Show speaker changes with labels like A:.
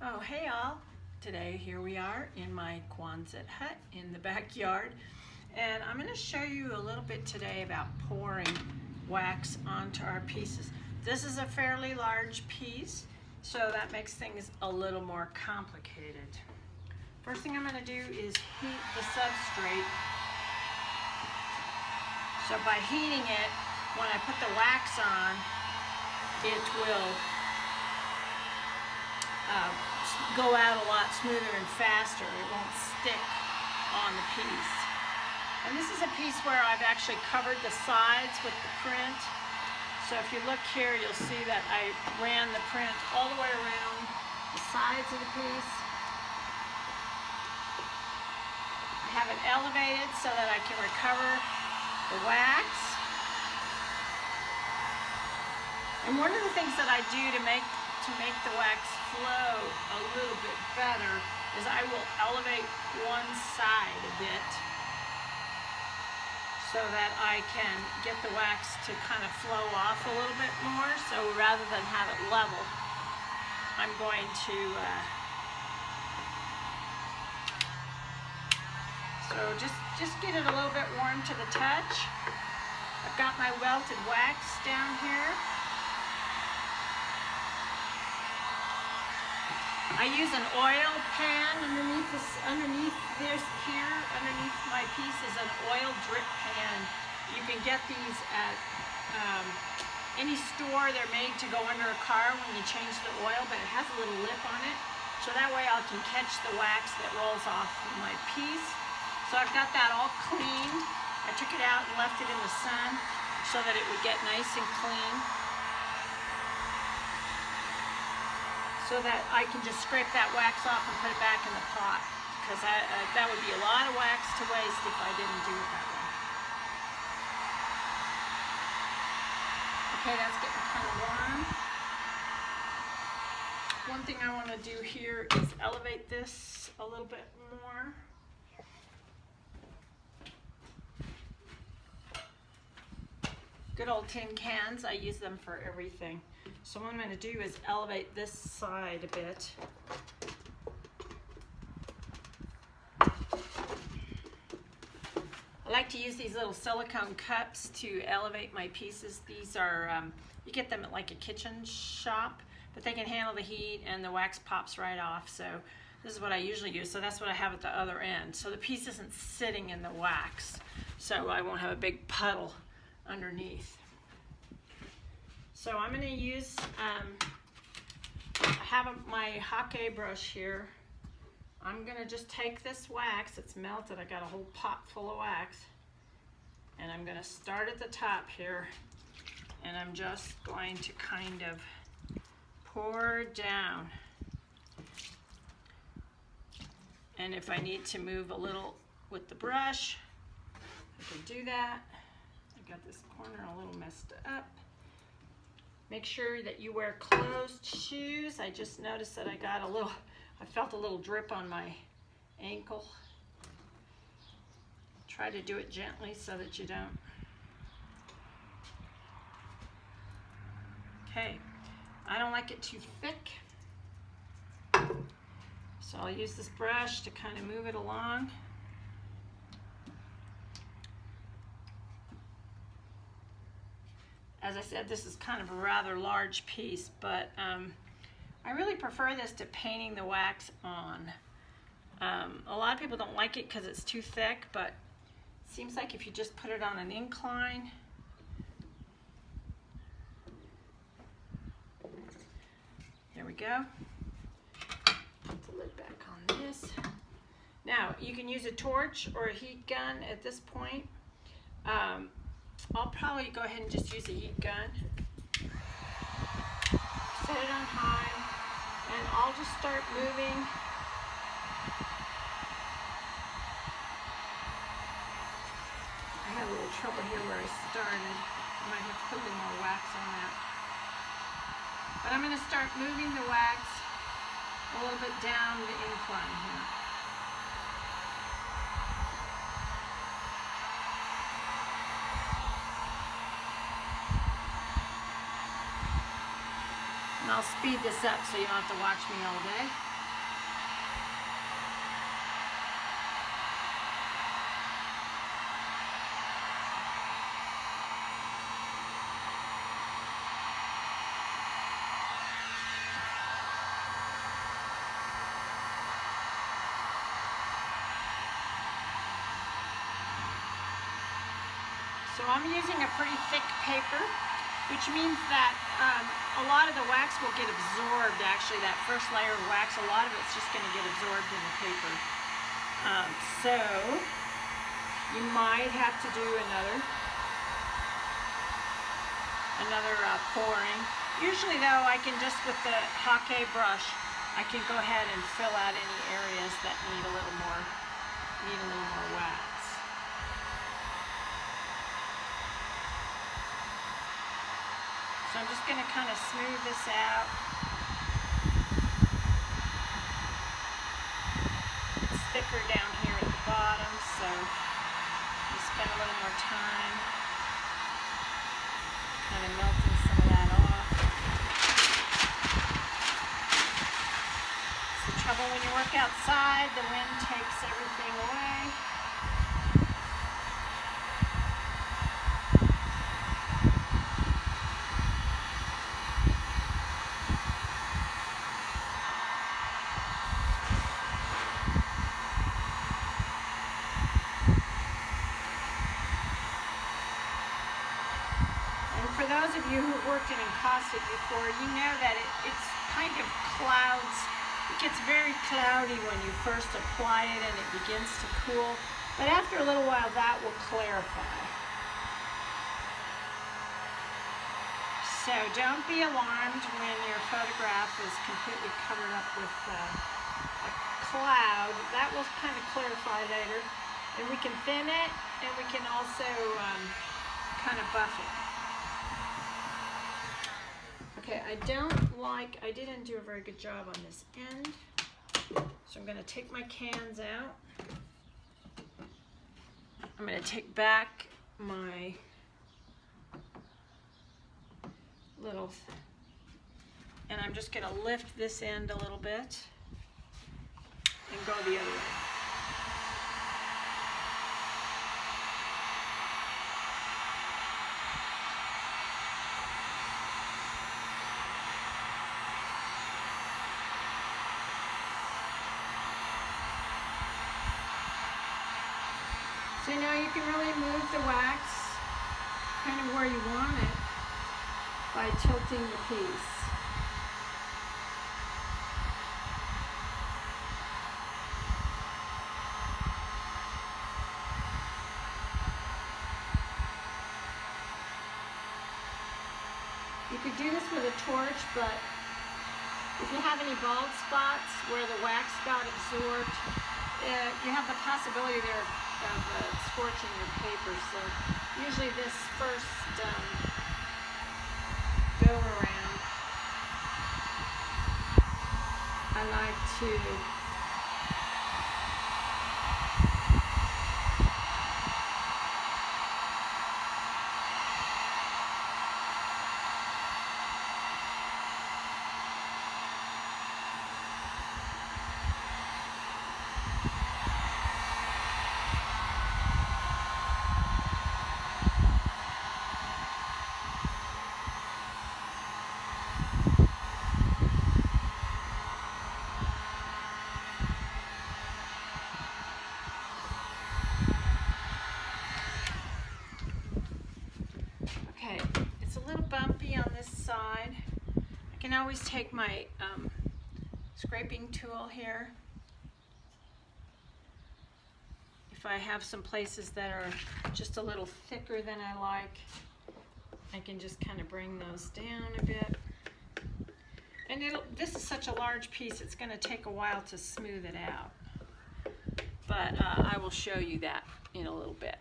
A: Oh, hey all. Today here we are in my Quonset hut in the backyard, and I'm going to show you a little bit today about pouring wax onto our pieces. This is a fairly large piece, so that makes things a little more complicated. First thing I'm going to do is heat the substrate. So by heating it, when I put the wax on, it will go out a lot smoother and faster. It won't stick on the piece. And this is a piece where I've actually covered the sides with the print. So if you look here, you'll see that I ran the print all the way around the sides of the piece. I have it elevated so that I can recover the wax. And one of the things that I do to make the wax flow a little bit better is I will elevate one side a bit so that I can get the wax to kind of flow off a little bit more. So rather than have it level, I'm going to just get it a little bit warm to the touch. I've got my welted wax down here. I use an oil pan underneath my piece is an oil drip pan. You can get these at any store. They're made to go under a car when you change the oil, but it has a little lip on it. So that way I can catch the wax that rolls off my piece. So I've got that all cleaned. I took it out and left it in the sun so that it would get nice and clean, so that I can just scrape that wax off and put it back in the pot, because that would be a lot of wax to waste if I didn't do it that way. Okay, that's getting kind of warm. One thing I want to do here is elevate this a little bit more. Good old tin cans, I use them for everything. So what I'm going to do is elevate this side a bit. I like to use these little silicone cups to elevate my pieces. These are, you get them at like a kitchen shop, but they can handle the heat and the wax pops right off. So this is what I usually use. So that's what I have at the other end. So the piece isn't sitting in the wax, so I won't have a big puddle underneath. So I'm going to use, I have my hake brush here. I'm going to just take this wax, it's melted, I got a whole pot full of wax, and I'm going to start at the top here, and I'm just going to kind of pour down. And if I need to move a little with the brush, I can do that. I got this corner a little messed up. Make sure that you wear closed shoes. I just noticed that I felt a little drip on my ankle. Try to do it gently so that you don't. Okay, I don't like it too thick, so I'll use this brush to kind of move it along. As I said, this is kind of a rather large piece, but I really prefer this to painting the wax on. A lot of people don't like it because it's too thick, but it seems like if you just put it on an incline, there we go. Put the lid back on this. Now, you can use a torch or a heat gun at this point. I'll probably go ahead and just use a heat gun. Set it on high, and I'll just start moving. I had a little trouble here where I started. I might have to put a little more wax on that. But I'm going to start moving the wax a little bit down the incline here. And I'll speed this up so you don't have to watch me all day. So I'm using a pretty thick paper, which means that a lot of the wax will get absorbed. Actually, that first layer of wax, a lot of it's just going to get absorbed in the paper. So you might have to do another pouring. Usually though, I can just with the hockey brush, I can go ahead and fill out any areas that need a little more wax. So I'm just going to kind of smooth this out. It's thicker down here at the bottom, so you spend a little more time kind of melting some of that off. It's the trouble when you work outside, the wind takes everything away. For those of you who've worked in encaustic before, you know that it's kind of clouds. It gets very cloudy when you first apply it and it begins to cool. But after a little while, that will clarify. So don't be alarmed when your photograph is completely covered up with a cloud. That will kind of clarify later. And we can thin it, and we can also kind of buff it. Okay, I didn't do a very good job on this end, so I'm going to take my cans out. I'm going to take back my little, and I'm just going to lift this end a little bit and go the other way. So now you can really move the wax kind of where you want it by tilting the piece. You could do this with a torch, but if you have any bald spots where the wax got absorbed, you have the possibility there of scorching your paper. So usually this first go around, I like to bumpy on this side. I can always take my scraping tool here. If I have some places that are just a little thicker than I like, I can just kind of bring those down a bit. And this is such a large piece, it's going to take a while to smooth it out. But I will show you that in a little bit.